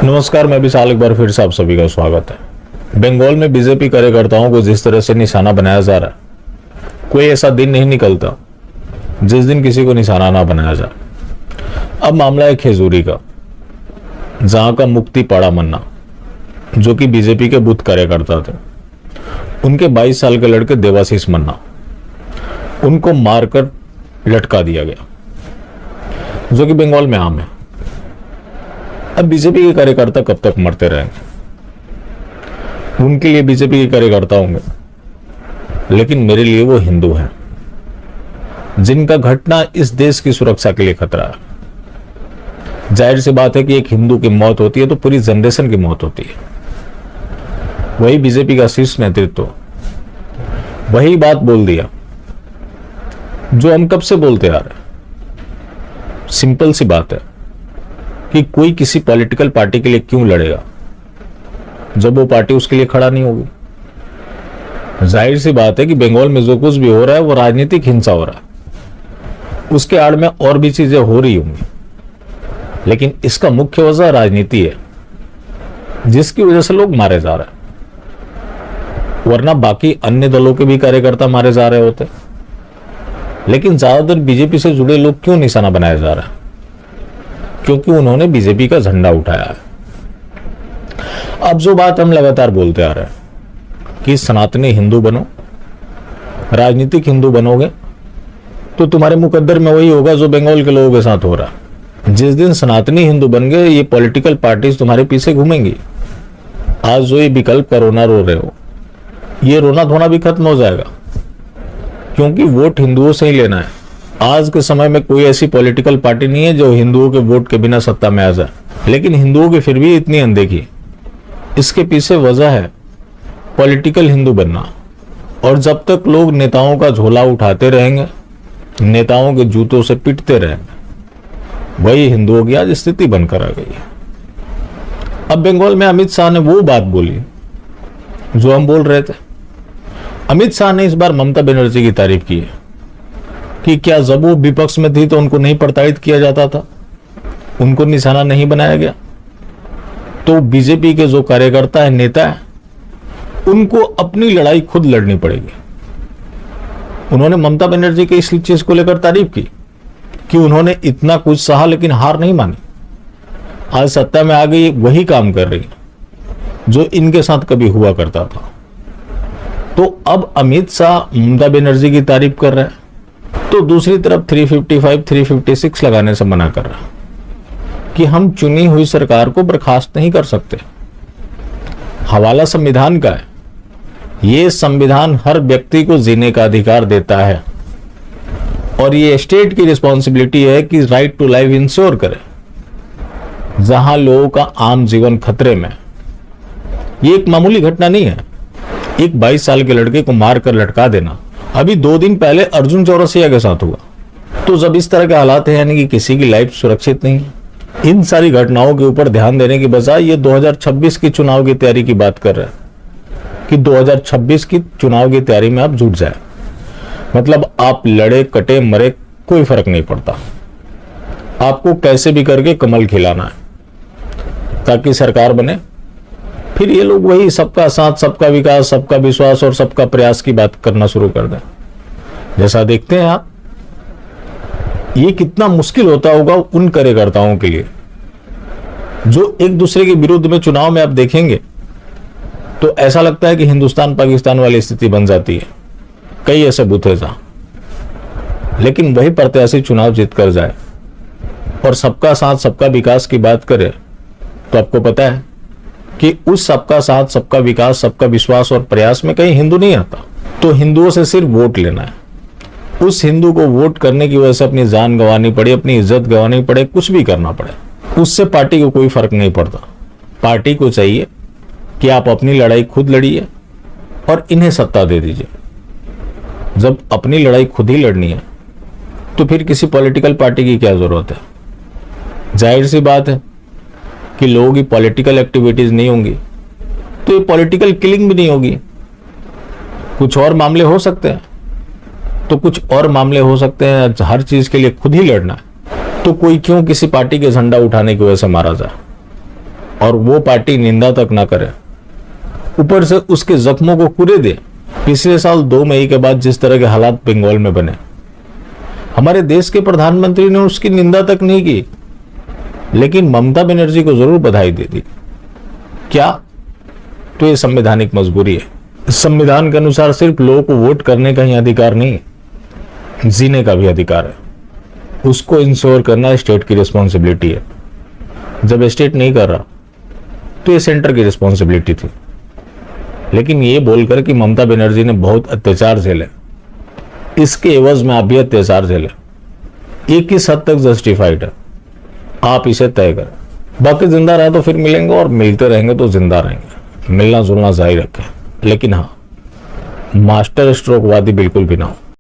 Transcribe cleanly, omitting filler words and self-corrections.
नमस्कार, मैं विशाल। एक बार फिर से आप सभी का स्वागत है। बंगाल में बीजेपी कार्यकर्ताओं को जिस तरह से निशाना बनाया जा रहा है, कोई ऐसा दिन नहीं निकलता जिस दिन किसी को निशाना ना बनाया जाए। अब मामला है खेजूरी का, जहां का मुक्ति पाड़ा मन्ना, जो कि बीजेपी के बूथ कार्यकर्ता थे, उनके 22 साल के लड़के देवाशीष मन्ना, उनको मारकर लटका दिया गया, जो कि बंगाल में आम है। अब बीजेपी के कार्यकर्ता कब तक मरते रहेंगे? उनके लिए बीजेपी के कार्यकर्ता होंगे, लेकिन मेरे लिए वो हिंदू हैं, जिनका घटना इस देश की सुरक्षा के लिए खतरा है। जाहिर सी बात है कि एक हिंदू की मौत होती है तो पूरी जनरेशन की मौत होती है। वही बीजेपी का शीर्ष नेतृत्व वही बात बोल दिया जो हम कब से बोलते आ रहे हैं। सिंपल सी बात है कि कोई किसी पॉलिटिकल पार्टी के लिए क्यों लड़ेगा जब वो पार्टी उसके लिए खड़ा नहीं होगी। जाहिर सी बात है कि बंगाल में जो कुछ भी हो रहा है वो राजनीतिक हिंसा हो रहा है, उसके आड़ में और भी चीजें हो रही होंगी, लेकिन इसका मुख्य वजह राजनीति है, जिसकी वजह से लोग मारे जा रहे हैं। वरना बाकी अन्य दलों के भी कार्यकर्ता मारे जा रहे होते, लेकिन ज्यादातर बीजेपी से जुड़े लोग क्यों निशाना बनाया जा रहा है? क्योंकि उन्होंने बीजेपी का झंडा उठाया है। अब जो बात हम लगातार बोलते आ रहे हैं कि सनातनी हिंदू बनो, राजनीतिक हिंदू बनोगे तो तुम्हारे मुकद्दर में वही होगा जो बंगाल के लोगों के साथ हो रहा है। जिस दिन सनातनी हिंदू बन गए, ये पॉलिटिकल पार्टीज तुम्हारे पीछे घूमेंगी। आज जो ये विकल्प का रोना रो रहे हो, ये रोना धोना भी खत्म हो जाएगा, क्योंकि वोट हिंदुओं से ही लेना है। आज के समय में कोई ऐसी पॉलिटिकल पार्टी नहीं है जो हिंदुओं के वोट के बिना सत्ता में आ जाए, लेकिन हिंदुओं की फिर भी इतनी अनदेखी। इसके पीछे वजह है पॉलिटिकल हिंदू बनना। और जब तक लोग नेताओं का झोला उठाते रहेंगे, नेताओं के जूतों से पिटते रहेंगे, वही हिंदुओं की आज स्थिति बनकर आ गई है। अब बंगाल में अमित शाह ने वो बात बोली जो हम बोल रहे थे। अमित शाह ने इस बार ममता बनर्जी की तारीफ की है कि क्या जब वो विपक्ष में थी तो उनको नहीं प्रताड़ित किया जाता था, उनको निशाना नहीं बनाया गया। तो बीजेपी के जो कार्यकर्ता है, नेता है, उनको अपनी लड़ाई खुद लड़नी पड़ेगी। उन्होंने ममता बनर्जी की इस चीज को लेकर तारीफ की कि उन्होंने इतना कुछ सहा लेकिन हार नहीं मानी। आज सत्ता में आ गई, वही काम कर रही है जो इनके साथ कभी हुआ करता था। तो अब अमित शाह ममता बनर्जी की तारीफ कर रहे हैं, तो दूसरी तरफ 355, 356 लगाने से मना कर रहा कि हम चुनी हुई सरकार को बर्खास्त नहीं कर सकते। हवाला संविधान का है। ये संविधान हर व्यक्ति को जीने का अधिकार देता है, और ये स्टेट की रिस्पॉन्सिबिलिटी है कि राइट टू लाइफ इंश्योर करे। जहां लोगों का आम जीवन खतरे में, ये एक मामूली घटना नहीं है। एक 22 साल के लड़के को मारकर लटका देना अभी 2 दिन पहले अर्जुन चौरसिया के साथ हुआ। तो जब इस तरह के हालात हैं, यानी कि किसी की लाइफ सुरक्षित नहीं है। इन सारी घटनाओं के ऊपर ध्यान देने की बजाय ये 2026 की चुनाव की तैयारी की बात कर रहे हैं कि 2026 की चुनाव की तैयारी में आप जुट जाए। मतलब आप लड़े, कटे, मरे, कोई फर्क नहीं पड़ता। आपको कैसे भी करके कमल खिलाना है ताकि सरकार बने। फिर ये लोग वही सबका साथ, सबका विकास, सबका विश्वास और सबका प्रयास की बात करना शुरू कर दें। जैसा देखते हैं आप, ये कितना मुश्किल होता होगा उन कार्यकर्ताओं के लिए जो एक दूसरे के विरुद्ध में चुनाव में आप देखेंगे तो ऐसा लगता है कि हिंदुस्तान पाकिस्तान वाली स्थिति बन जाती है। कई ऐसे बूथ हैं जहां, लेकिन वही प्रत्याशी चुनाव जीत कर जाए और सबका साथ, सबका विकास की बात करे, तो आपको पता है कि उस सबका साथ, सबका विकास, सबका विश्वास और प्रयास में कहीं हिंदू नहीं आता। तो हिंदुओं से सिर्फ वोट लेना है। उस हिंदू को वोट करने की वजह से अपनी जान गंवानी पड़े, अपनी इज्जत गंवानी पड़े, कुछ भी करना पड़े, उससे पार्टी को कोई फर्क नहीं पड़ता। पार्टी को चाहिए कि आप अपनी लड़ाई खुद लड़िए और इन्हें सत्ता दे दीजिए। जब अपनी लड़ाई खुद ही लड़नी है तो फिर किसी पॉलिटिकल पार्टी की क्या जरूरत है? जाहिर सी बात है कि लोगों की पॉलिटिकल एक्टिविटीज नहीं होंगी तो ये पॉलिटिकल किलिंग भी नहीं होगी। कुछ और मामले हो सकते हैं, तो कुछ और मामले हो सकते हैं। हर चीज के लिए खुद ही लड़ना है तो कोई क्यों किसी पार्टी के झंडा उठाने की वजह से मारा जाए? और वो पार्टी निंदा तक ना करे, ऊपर से उसके जख्मों को कुरे दे। पिछले साल 2 मई के बाद जिस तरह के हालात बंगाल में बने, हमारे देश के प्रधानमंत्री ने उसकी निंदा तक नहीं की, लेकिन ममता बनर्जी को जरूर बधाई दे दी। क्या? तो ये संवैधानिक मजबूरी है। संविधान के अनुसार सिर्फ लोगों को वोट करने का ही अधिकार नहीं, जीने का भी अधिकार है। उसको इंश्योर करना स्टेट की रिस्पॉन्सिबिलिटी है। जब स्टेट नहीं कर रहा तो ये सेंटर की रिस्पॉन्सिबिलिटी थी। लेकिन ये बोलकर कि ममता बनर्जी ने बहुत अत्याचार झेले, इसके एवज में आप भी अत्याचार झेले, ये किस हद तक जस्टिफाइड है, आप इसे तय करें। बाकी जिंदा रहे तो फिर मिलेंगे, और मिलते रहेंगे तो जिंदा रहेंगे। मिलना जुलना जारी रखें, लेकिन हाँ, मास्टर स्ट्रोक वादी बिल्कुल भी ना हो।